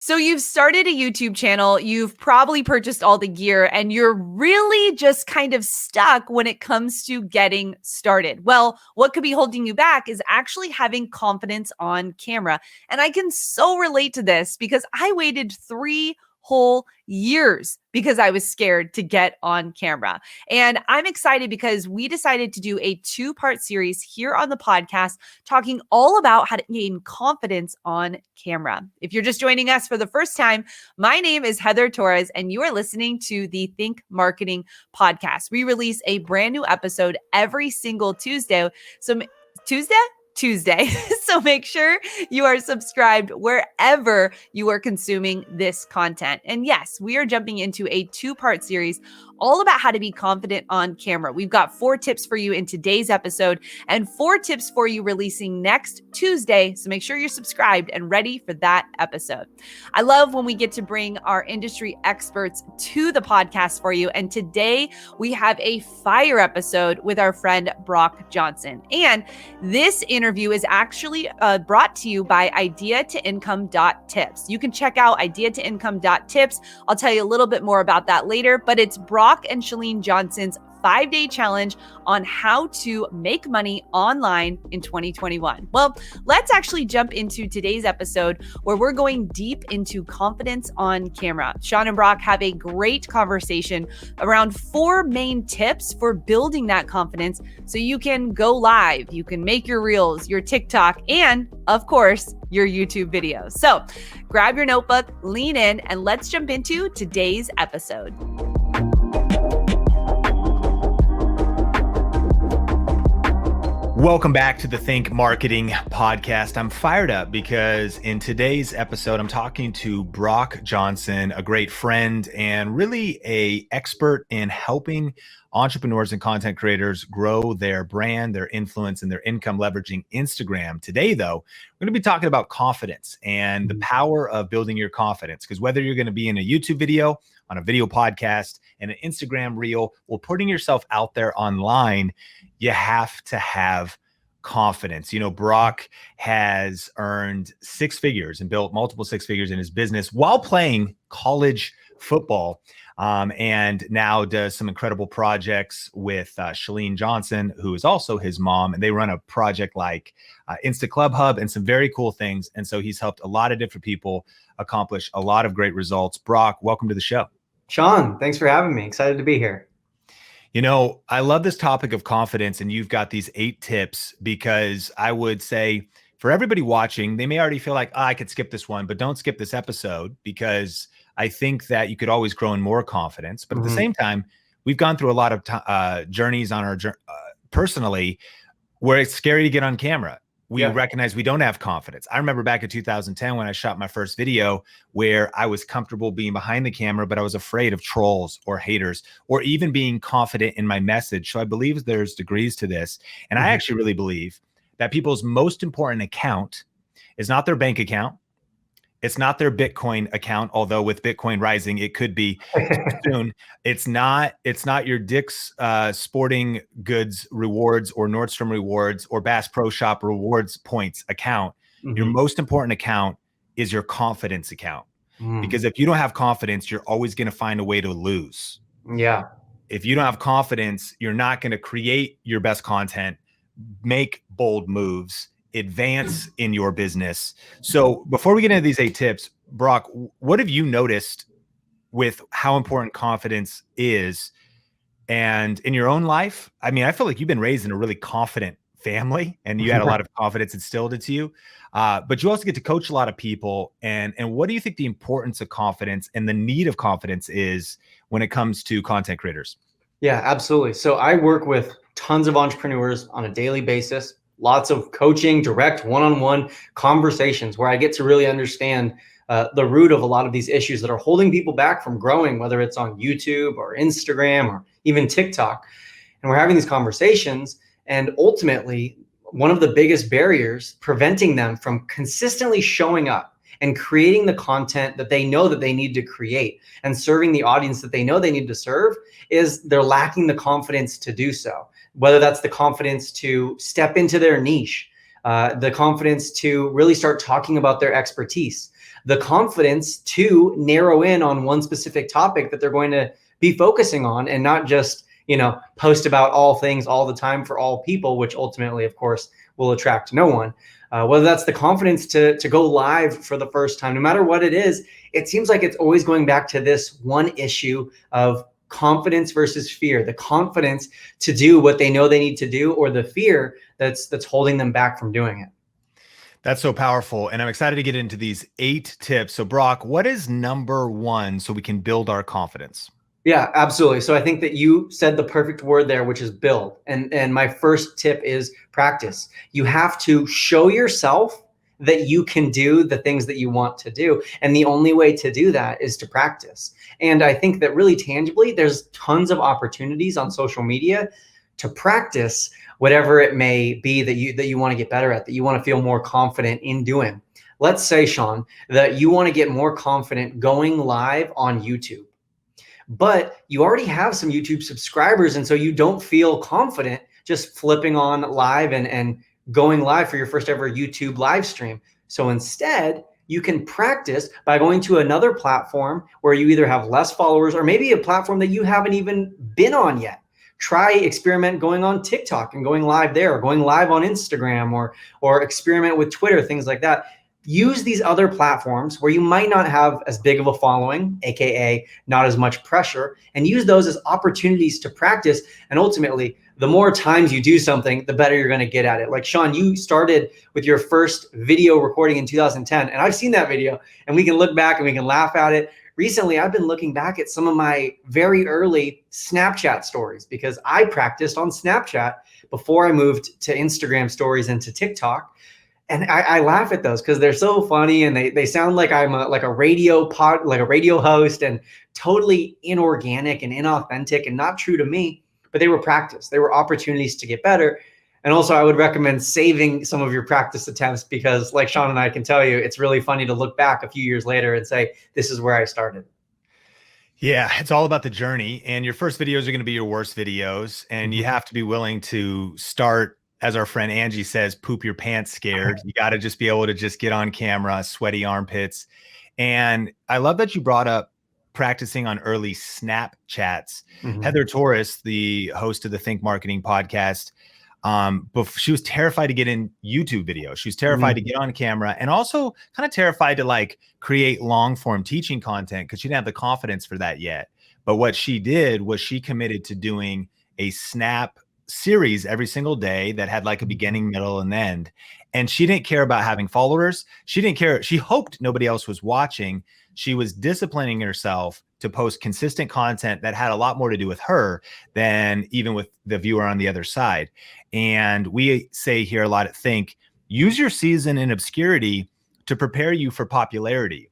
So you've started a YouTube channel, you've probably purchased all the gear, and you're really just kind of stuck when it comes to getting started. Well, what could be holding you back is actually having confidence on camera. And I can so relate to this because I waited 3 whole years because I was scared to get on camera. And I'm excited because we decided to do a 2-part series here on the podcast talking all about how to gain confidence on camera. If you're just joining us for the first time, my name is Heather Torres, and you are listening to the Think Marketing podcast. We release a brand new episode every single Tuesday. Tuesday. So make sure you are subscribed wherever you are consuming this content. And yes, we are jumping into a 2-part series all about how to be confident on camera. We've got 4 tips for you in today's episode and 4 tips for you releasing next Tuesday. So make sure you're subscribed and ready for that episode. I love when we get to bring our industry experts to the podcast for you. And today we have a fire episode with our friend Brock Johnson. And this interview is actually brought to you by idea2income.tips. You can check out idea2income.tips. I'll tell you a little bit more about that later, but it's Brock and Shalene Johnson's 5-day challenge on how to make money online in 2021. Well, let's actually jump into today's episode where we're going deep into confidence on camera. Sean and Brock have a great conversation around 4 main tips for building that confidence so you can go live, you can make your reels, your TikTok, and of course, your YouTube videos. So grab your notebook, lean in, and let's jump into today's episode. Welcome back to the Think Marketing podcast. I'm fired up because in today's episode, I'm talking to Brock Johnson, a great friend and really an expert in helping entrepreneurs and content creators grow their brand, their influence, and their income leveraging Instagram. Today, though, we're going to be talking about confidence and the power of building your confidence. Because whether you're going to be in a YouTube video, on a video podcast, and an Instagram reel, or putting yourself out there online, you have to have confidence. You know, Brock has earned 6 figures and built multiple 6 figures in his business while playing college football. And now does some incredible projects with Shalene Johnson, who is also his mom. And they run a project like Insta Club Hub and some very cool things. And so he's helped a lot of different people accomplish a lot of great results. Brock, welcome to the show. Sean, thanks for having me. Excited to be here. You know, I love this topic of confidence, and you've got these 8 tips because I would say for everybody watching, they may already feel like, I could skip this one, but don't skip this episode because I think that you could always grow in more confidence. But at the same time, we've gone through a lot of journeys on our personally where it's scary to get on camera. We recognize we don't have confidence. I remember back in 2010 when I shot my first video where I was comfortable being behind the camera, but I was afraid of trolls or haters or even being confident in my message. So I believe there's degrees to this. And I actually really believe that people's most important account is not their bank account. It's not their Bitcoin account, although with Bitcoin rising, it could be soon. It's not your Dick's Sporting Goods rewards or Nordstrom rewards or Bass Pro Shop rewards points account. Your most important account is your confidence account. Because if you don't have confidence, you're always going to find a way to lose. Yeah. If you don't have confidence, you're not going to create your best content, make bold moves, advance in your business. So before we get into these 8 tips, Brock, what have you noticed with how important confidence is and in your own life? I mean, I feel like you've been raised in a really confident family and you had a lot of confidence instilled into you, but you also get to coach a lot of people. And what do you think the importance of confidence and the need of confidence is when it comes to content creators? Yeah, absolutely. So I work with tons of entrepreneurs on a daily basis. Lots of coaching, direct one-on-one conversations where I get to really understand the root of a lot of these issues that are holding people back from growing, whether it's on YouTube or Instagram or even TikTok. And we're having these conversations. And ultimately, one of the biggest barriers preventing them from consistently showing up and creating the content that they know that they need to create and serving the audience that they know they need to serve is they're lacking the confidence to do so. Whether that's the confidence to step into their niche, the confidence to really start talking about their expertise. the confidence to narrow in on one specific topic that they're going to be focusing on, and not just, post about all things all the time for all people, which ultimately, of course, will attract no one. Whether that's the confidence to go live for the first time, no matter what it is, it seems like it's always going back to this one issue of confidence versus fear, the confidence to do what they know they need to do, or the fear that's holding them back from doing it. That's so powerful. And I'm excited to get into these 8 tips. So Brock, what is number 1 so we can build our confidence? Yeah, absolutely. So I think that you said the perfect word there, which is build. And my first tip is practice. You have to show yourself that you can do the things that you want to do. And the only way to do that is to practice. And I think that really tangibly, there's tons of opportunities on social media to practice whatever it may be that you want to get better at, that you want to feel more confident in doing. Let's say, Sean, that you want to get more confident going live on YouTube, but you already have some YouTube subscribers, and so you don't feel confident just flipping on live and going live for your first ever YouTube live stream. So instead, you can practice by going to another platform where you either have less followers, or maybe a platform that you haven't even been on yet. Try experiment going on TikTok and going live there, or going live on Instagram, or experiment with Twitter, things like that. Use these other platforms where you might not have as big of a following, AKA not as much pressure, and use those as opportunities to practice. And ultimately, the more times you do something, the better you're going to get at it. Like Sean, you started with your first video recording in 2010, and I've seen that video, and we can look back and we can laugh at it. Recently, I've been looking back at some of my very early Snapchat stories, because I practiced on Snapchat before I moved to Instagram stories and to TikTok. And I laugh at those because they're so funny, and they sound like I'm a radio host, and totally inorganic and inauthentic and not true to me. But they were practice. They were opportunities to get better. And also, I would recommend saving some of your practice attempts, because like Sean and I can tell you, it's really funny to look back a few years later and say, this is where I started. Yeah, it's all about the journey. And your first videos are going to be your worst videos. And you have to be willing to start, as our friend Angie says, poop your pants scared. You got to just be able to just get on camera, sweaty armpits. And I love that you brought up practicing on early Snapchats. Heather Torres, the host of the Think Marketing podcast, she was terrified to get in YouTube videos. She was terrified to get on camera, and also kind of terrified to like create long form teaching content because she didn't have the confidence for that yet. But what she did was she committed to doing a Snap series every single day that had like a beginning, middle, and end. And she didn't care about having followers. She didn't care. She hoped nobody else was watching. She was disciplining herself to post consistent content that had a lot more to do with her than even with the viewer on the other side. And we say here a lot at Think, use your season in obscurity to prepare you for popularity.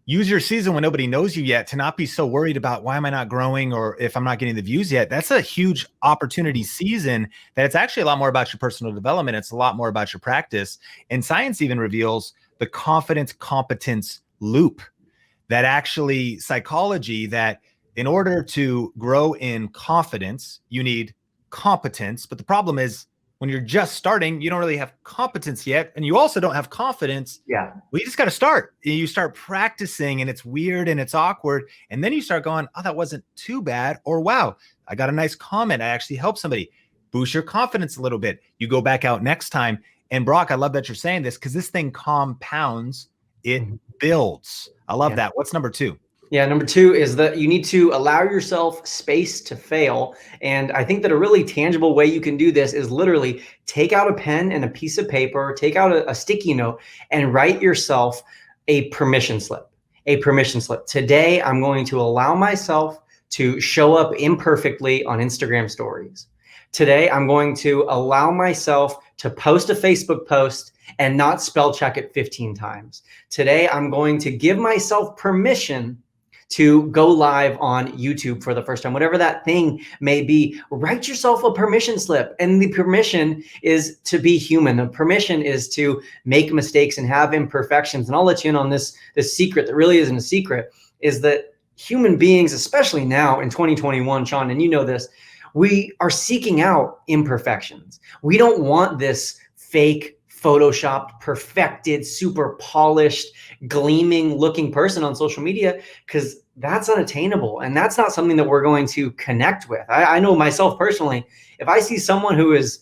Use your season when nobody knows you yet to not be so worried about why am I not growing, or if I'm not getting the views yet. That's a huge opportunity season that it's actually a lot more about your personal development. It's a lot more about your practice. And science even reveals the confidence competence loop, that actually psychology, that in order to grow in confidence, you need competence. But the problem is when you're just starting, you don't really have competence yet. And you also don't have confidence. Yeah. Well, you just got to start. You start practicing, and it's weird and it's awkward. And then you start going, oh, that wasn't too bad. Or, wow, I got a nice comment. I actually helped somebody. Boost your confidence a little bit. You go back out next time. And Brock, I love that you're saying this, because this thing compounds, it builds. I love that. What's number 2? Yeah, number 2 is that you need to allow yourself space to fail. And I think that a really tangible way you can do this is literally take out a pen and a piece of paper, take out a sticky note, and write yourself a permission slip. A permission slip. Today, I'm going to allow myself to show up imperfectly on Instagram stories. Today, I'm going to allow myself to post a Facebook post and not spell check it 15 times. Today, I'm going to give myself permission to go live on YouTube for the first time, whatever that thing may be. Write yourself a permission slip. And the permission is to be human. The permission is to make mistakes and have imperfections. And I'll let you in on this secret that really isn't a secret, is that human beings, especially now in 2021, Sean, and you know this, we are seeking out imperfections. We don't want this fake photoshopped, perfected, super polished, gleaming looking person on social media, because that's unattainable. And that's not something that we're going to connect with. I know myself personally, if I see someone who is,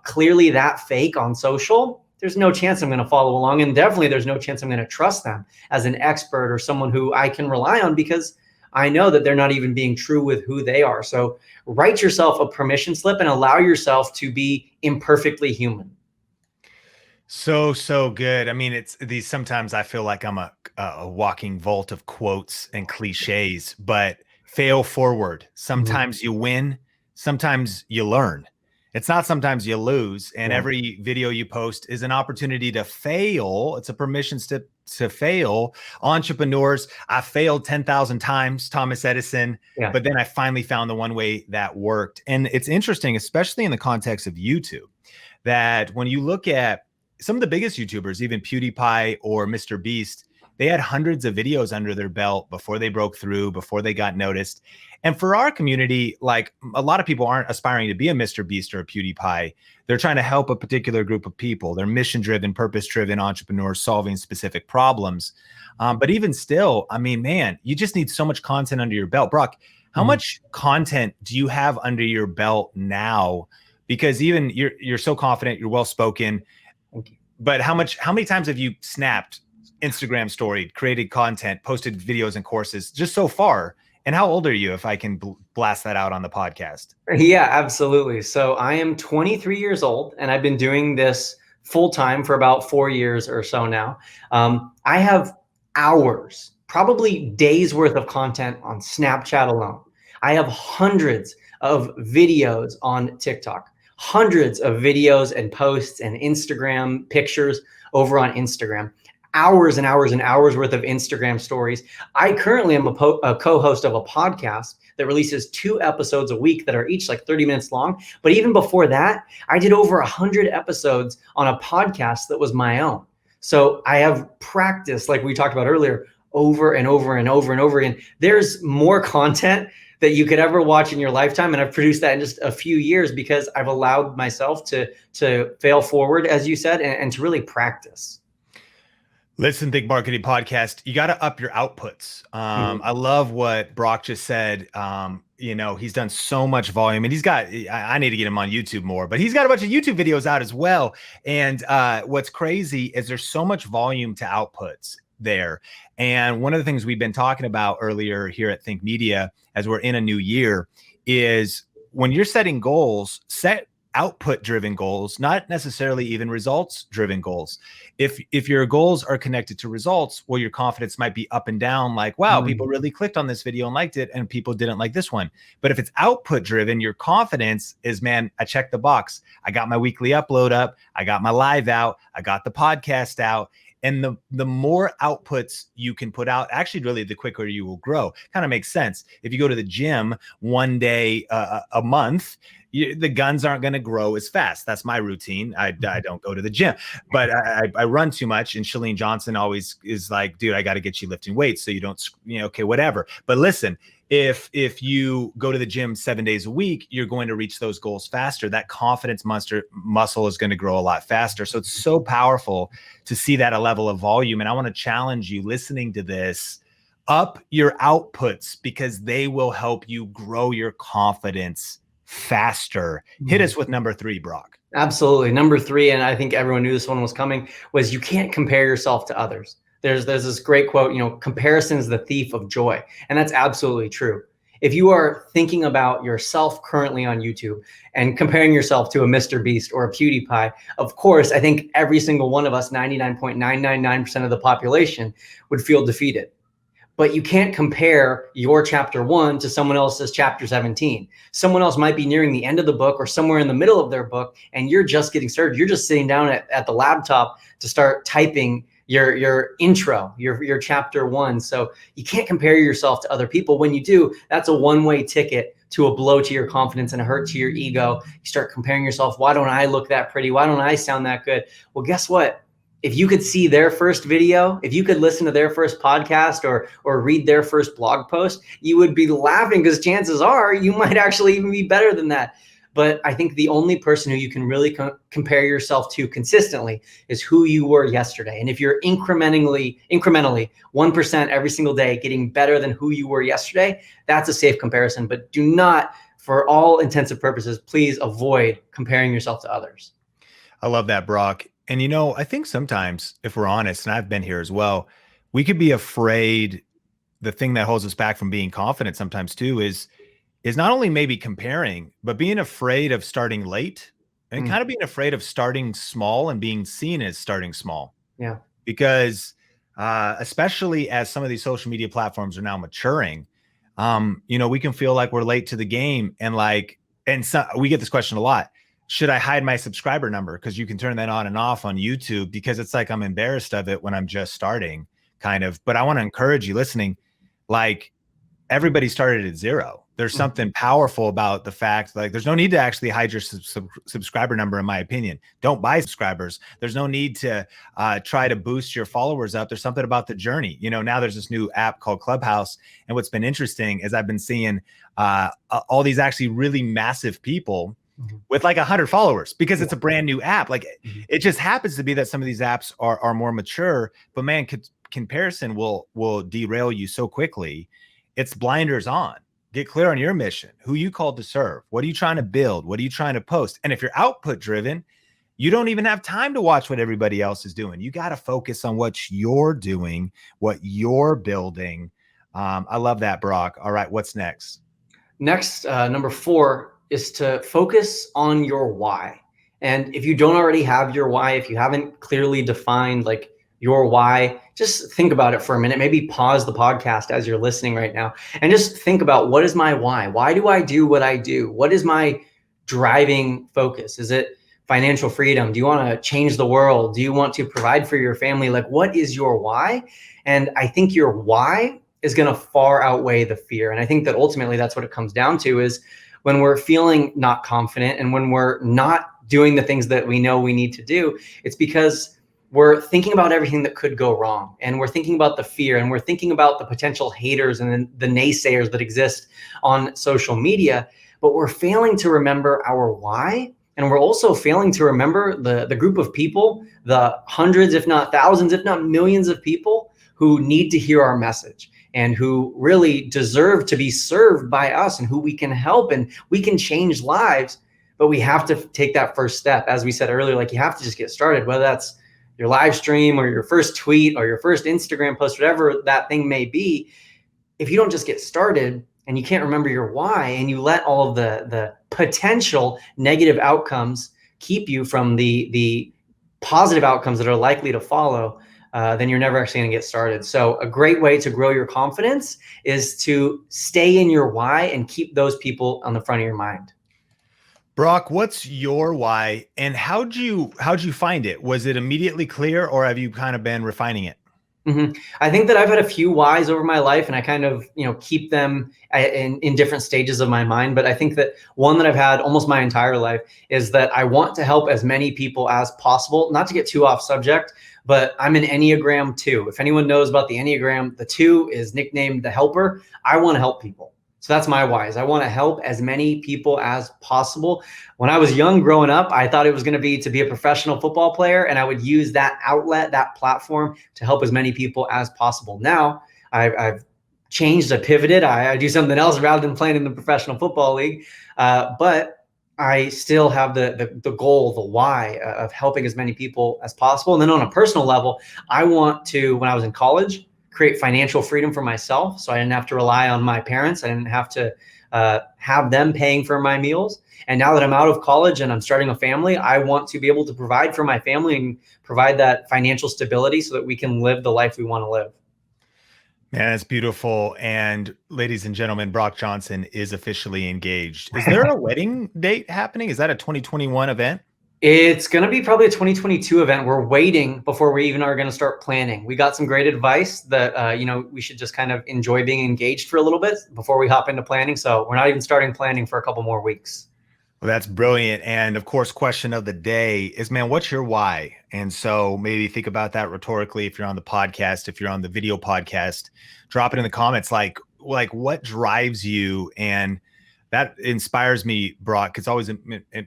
clearly that fake on social, there's no chance I'm going to follow along. And definitely there's no chance I'm going to trust them as an expert or someone who I can rely on, because I know that they're not even being true with who they are. So write yourself a permission slip and allow yourself to be imperfectly human. So good. I mean, it's these, sometimes I feel like I'm a walking vault of quotes and cliches, but fail forward. Sometimes you win, sometimes you learn. It's not sometimes you lose. And every video you post is an opportunity to fail. It's a permission slip to fail. Entrepreneurs, I failed 10,000 times, Thomas Edison, but then I finally found the one way that worked. And it's interesting, especially in the context of YouTube, that when you look at some of the biggest YouTubers, even PewDiePie or Mr. Beast, they had hundreds of videos under their belt before they broke through, before they got noticed. And for our community, like, a lot of people aren't aspiring to be a Mr. Beast or a PewDiePie. They're trying to help a particular group of people. They're mission-driven, purpose-driven entrepreneurs solving specific problems. But even still, I mean, man, you just need so much content under your belt. Brock, how much content do you have under your belt now? Because even you're so confident, you're well-spoken. But how many times have you snapped, Instagram story, created content, posted videos and courses just so far? And how old are you, if I can blast that out on the podcast? Yeah, absolutely. So I am 23 years old, and I've been doing this full time for about 4 years or so now. I have hours, probably days worth of content on Snapchat alone. I have hundreds of videos on TikTok, hundreds of videos and posts and Instagram pictures over on Instagram, hours and hours and hours worth of Instagram stories. I currently am a co-host of a podcast that releases 2 episodes a week that are each like 30 minutes long. But even before that, I did over 100 episodes on a podcast that was my own. So I have practiced, like we talked about earlier, over and over and over and over again. There's more content that you could ever watch in your lifetime. And I've produced that in just a few years because I've allowed myself to fail forward, as you said, and to really practice. Listen, Think Marketing Podcast, you got to up your outputs. I love what Brock just said. He's done so much volume, and I need to get him on YouTube more, but he's got a bunch of YouTube videos out as well. And what's crazy is there's so much volume to outputs there. And one of the things we've been talking about earlier here at Think Media, as we're in a new year, is when you're setting goals, set output driven goals, not necessarily even results driven goals. If your goals are connected to results, well, your confidence might be up and down, like, wow, people really clicked on this video and liked it, and people didn't like this one. But if it's output driven, your confidence is, man, I checked the box. I got my weekly upload up. I got my live out. I got the podcast out. And the more outputs you can put out, actually, really, the quicker you will grow. Kind of makes sense. If you go to the gym one day a month, the guns aren't going to grow as fast. That's my routine. I don't go to the gym, but I run too much. And Shalene Johnson always is like, dude, I got to get you lifting weights so you don't, okay, whatever. But listen, if you go to the gym 7 days a week, you're going to reach those goals faster. That confidence muscle is going to grow a lot faster. So it's so powerful to see that a level of volume. And I want to challenge you listening to this, up your outputs, because they will help you grow your confidence faster. Hit us with number 3, Brock. Absolutely. Number 3, and I think everyone knew this one was coming, was you can't compare yourself to others. There's this great quote, comparison is the thief of joy. And that's absolutely true. If you are thinking about yourself currently on YouTube and comparing yourself to a Mr. Beast or a PewDiePie, of course, I think every single one of us, 99.999% of the population, would feel defeated. But you can't compare your chapter 1 to someone else's chapter 17. Someone else might be nearing the end of the book or somewhere in the middle of their book, and you're just getting started. You're just sitting down at the laptop to start typing your intro, your chapter 1. So you can't compare yourself to other people. When you do, that's a one-way ticket to a blow to your confidence and a hurt to your ego. You start comparing yourself. Why don't I look that pretty? Why don't I sound that good? Well, guess what? If you could see their first video, if you could listen to their first podcast or read their first blog post, you would be laughing, because chances are you might actually even be better than that. But I think the only person who you can really compare yourself to consistently is who you were yesterday. And if you're incrementally 1% every single day getting better than who you were yesterday, that's a safe comparison. But do not, for all intents and purposes, please avoid comparing yourself to others. I love that, Brock. And I think sometimes, if we're honest, and I've been here as well, we could be afraid. The thing that holds us back from being confident sometimes too is not only maybe comparing, but being afraid of starting late and kind of being afraid of starting small and being seen as starting small. Yeah. Because especially as some of these social media platforms are now maturing, we can feel like we're late to the game. And so we get this question a lot. Should I hide my subscriber number? Because you can turn that on and off on YouTube, because it's like I'm embarrassed of it when I'm just starting, kind of. But I want to encourage you listening, like, everybody started at zero. There's something powerful about the fact, like, there's no need to actually hide your subscriber number, in my opinion. Don't buy subscribers. There's no need to try to boost your followers up. There's something about the journey. Now there's this new app called Clubhouse. And what's been interesting is I've been seeing all these actually really massive people with like 100 followers, because it's a brand new app. Like, it just happens to be that some of these apps are more mature, but man, comparison will derail you so quickly. It's blinders on. Get clear on your mission, who you called to serve. What are you trying to build? What are you trying to post? And if you're output driven, you don't even have time to watch what everybody else is doing. You got to focus on what you're doing, what you're building. I love that, Brock. All right, what's next? Next, number 4 is to focus on your why. And if you don't already have your why, if you haven't clearly defined like your why, just think about it for a minute. Maybe pause the podcast as you're listening right now and just think about, what is my why? Why do I do what I do? What is my driving focus? Is it financial freedom? Do you want to change the world? Do you want to provide for your family? Like, what is your why? And I think your why is going to far outweigh the fear. And I think that ultimately that's what it comes down to, is when we're feeling not confident and when we're not doing the things that we know we need to do, it's because we're thinking about everything that could go wrong, and we're thinking about the fear, and we're thinking about the potential haters and the naysayers that exist on social media, but we're failing to remember our why. And we're also failing to remember the group of people, the hundreds, if not thousands, if not millions of people who need to hear our message and who really deserve to be served by us, and who we can help, and we can change lives. But we have to take that first step. As we said earlier, like, you have to just get started, whether that's your live stream or your first tweet or your first Instagram post, whatever that thing may be. If you don't just get started and you can't remember your why, and you let all of the potential negative outcomes keep you from the positive outcomes that are likely to follow, then you're never actually going to get started. So a great way to grow your confidence is to stay in your why and keep those people on the front of your mind. Brock, what's your why, and how'd you find it? Was it immediately clear, or have you kind of been refining it? I think that I've had a few whys over my life, and I kind of, keep them in different stages of my mind. But I think that one that I've had almost my entire life is that I want to help as many people as possible. Not to get too off subject, but I'm an Enneagram 2. If anyone knows about the Enneagram, the 2 is nicknamed the helper. I want to help people. So that's my why, is I want to help as many people as possible. When I was young growing up, I thought it was going to be a professional football player, and I would use that outlet, that platform, to help as many people as possible. Now I've changed, I pivoted, I do something else rather than playing in the professional football league. But I still have the goal, the why of helping as many people as possible. And then on a personal level, I want to, when I was in college, create financial freedom for myself, so I didn't have to rely on my parents. I didn't have to have them paying for my meals. And now that I'm out of college and I'm starting a family, I want to be able to provide for my family and provide that financial stability so that we can live the life we want to live. Man, that's beautiful. And ladies and gentlemen, Brock Johnson is officially engaged. Is there a wedding date happening? Is that a 2021 event? It's going to be probably a 2022 event. We're waiting before we even are going to start planning. We got some great advice that, we should just kind of enjoy being engaged for a little bit before we hop into planning. So we're not even starting planning for a couple more weeks. Well, that's brilliant. And of course, question of the day is, man, what's your why? And so maybe think about that rhetorically. If you're on the podcast, if you're on the video podcast, drop it in the comments. Like what drives you? And That inspires me, Brock. It's always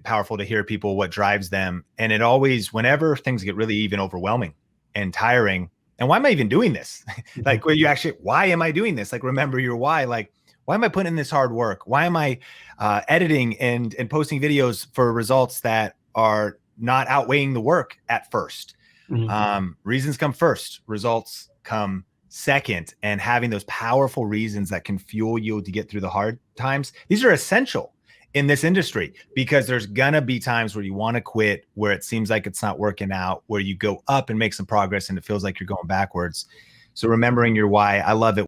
powerful to hear people what drives them. And it always, whenever things get really even overwhelming and tiring, and why am I even doing this? Like, where you actually, why am I doing this? Like, remember your why. Like, why am I putting in this hard work? Why am I editing and posting videos for results that are not outweighing the work at first? Reasons come first, results come second, and having those powerful reasons that can fuel you to get through the hard times. These are essential in this industry, because there's gonna be times where you want to quit, where it seems like it's not working out, where you go up and make some progress and it feels like you're going backwards. So remembering your why, I love it.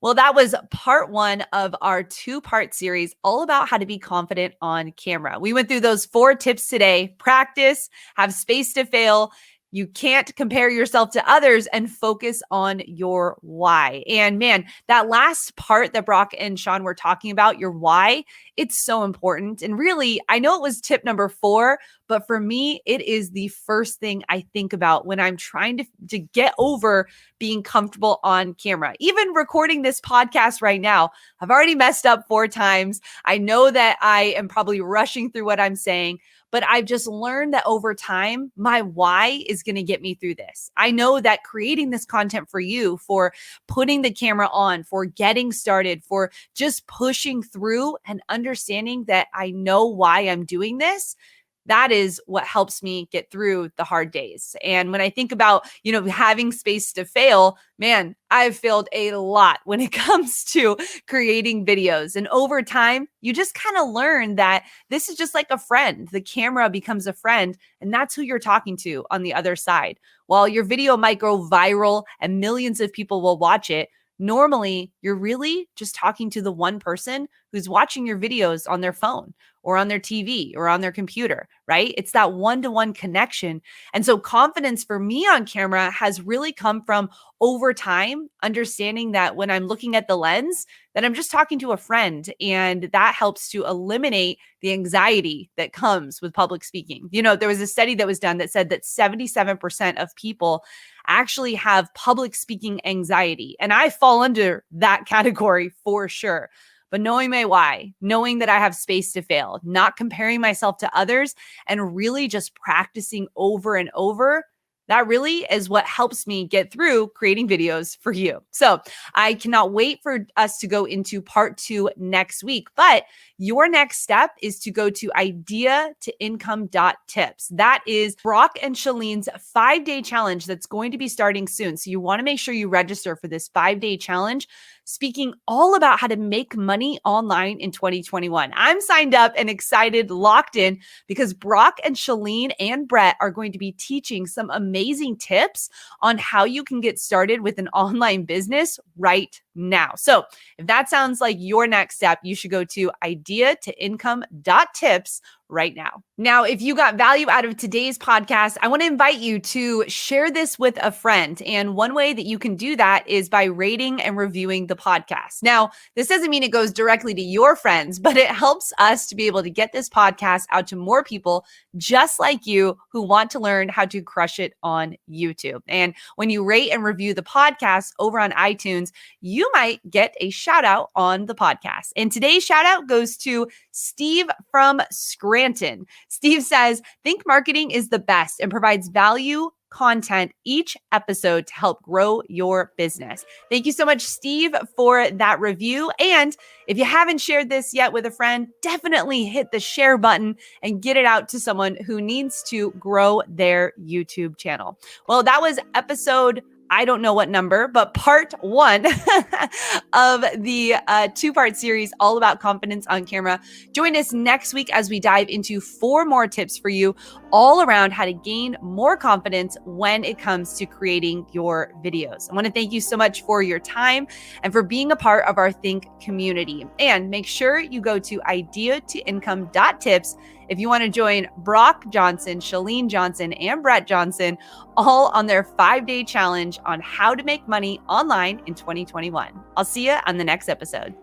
Well, that was part 1 of our 2-part series all about how to be confident on camera. We went through those 4 tips today: practice, have space to fail, you can't compare yourself to others, and focus on your why. And man, that last part that Brock and Sean were talking about, your why, it's so important. And really, I know it was tip number 4, but for me, it is the first thing I think about when I'm trying to get over being comfortable on camera. Even recording this podcast right now, I've already messed up 4 times. I know that I am probably rushing through what I'm saying, but I've just learned that over time, my why is going to get me through this. I know that creating this content for you, for putting the camera on, for getting started, for just pushing through and understanding that I know why I'm doing this, that is what helps me get through the hard days. And when I think about, having space to fail, man, I've failed a lot when it comes to creating videos. And over time, you just kind of learn that this is just like a friend. The camera becomes a friend, and that's who you're talking to on the other side. While your video might go viral and millions of people will watch it, normally you're really just talking to the one person who's watching your videos on their phone or on their TV or on their computer, right? It's that one-to-one connection. And so confidence for me on camera has really come from over time, understanding that when I'm looking at the lens, that I'm just talking to a friend, and that helps to eliminate the anxiety that comes with public speaking. There was a study that was done that said that 77% of people actually have public speaking anxiety. And I fall under that category for sure. But knowing my why, knowing that I have space to fail, not comparing myself to others, and really just practicing over and over, that really is what helps me get through creating videos for you. So I cannot wait for us to go into part 2 next week. But your next step is to go to idea-to-income.tips. That is Brock and Shalene's 5-day challenge that's going to be starting soon. So you want to make sure you register for this 5-day challenge, speaking all about how to make money online in 2021. I'm signed up and excited, locked in, because Brock and Shalene and Brett are going to be teaching some amazing tips on how you can get started with an online business right now. So if that sounds like your next step, you should go to idea-to-income.tips right now. Now, if you got value out of today's podcast, I want to invite you to share this with a friend. And one way that you can do that is by rating and reviewing the podcast. Now, this doesn't mean it goes directly to your friends, but it helps us to be able to get this podcast out to more people just like you who want to learn how to crush it on YouTube. And when you rate and review the podcast over on iTunes, you might get a shout out on the podcast. And today's shout out goes to Steve from Scranton. Steve says, "Think marketing is the best and provides value content each episode to help grow your business." Thank you so much, Steve, for that review. And if you haven't shared this yet with a friend, definitely hit the share button and get it out to someone who needs to grow their YouTube channel. Well, that was episode, I don't know what number, but part 1 of the 2-part series all about confidence on camera. Join us next week as we dive into 4 more tips for you all around how to gain more confidence when it comes to creating your videos. I want to thank you so much for your time and for being a part of our Think community. And make sure you go to idea-to-income.tips if you want to join Brock Johnson, Shalene Johnson, and Brett Johnson all on their 5-day challenge on how to make money online in 2021. I'll see you on the next episode.